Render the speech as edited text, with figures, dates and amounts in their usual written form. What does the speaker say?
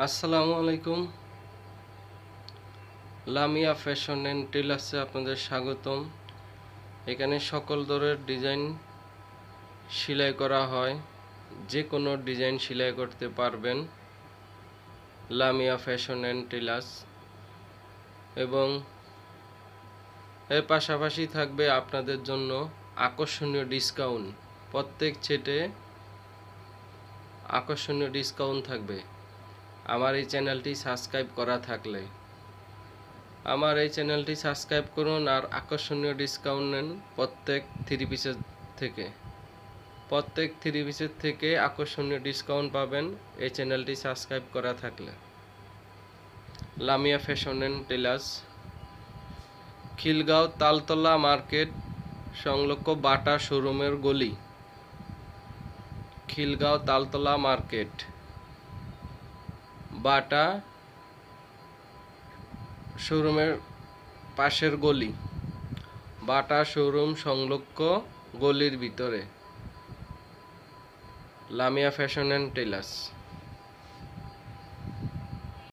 আসসালামু আলাইকুম। Lamia fashion and টেলার্সে আপনাদের স্বাগতম। এখানে সকল ধরনের ডিজাইন সেলাই করা হয়, যে কোনো ডিজাইন সেলাই করতে পারবেন লামিয়া ফ্যাশন অ্যান্ড টেলার্স। এবং এর পাশাপাশি থাকবে আপনাদের জন্য আকর্ষণীয় ডিসকাউন্ট। প্রত্যেক সেটে আকর্ষণীয় ডিসকাউন্ট থাকবে আমার এই চ্যানেলটি সাবস্ক্রাইব করা থাকলে। আমার এই চ্যানেলটি সাবস্ক্রাইব করুন আর আকর্ষণীয় ডিসকাউন্ট নেন প্রত্যেক থ্রি পিসের থেকে আকর্ষণীয় ডিসকাউন্ট পাবেন এই চ্যানেলটি সাবস্ক্রাইব করা থাকলে। Lamia fashion and tailors, Khilgaon Taltala market সংলগ্ন বাটা শোরুমের গলি। খিলগাঁও তালতলা মার্কেট, বাটা শোরুমের পাশের গলি, বাটা শোরুম সংলগ্ন গলির ভিতরে লামিয়া ফ্যাশন অ্যান্ড টেলার্স।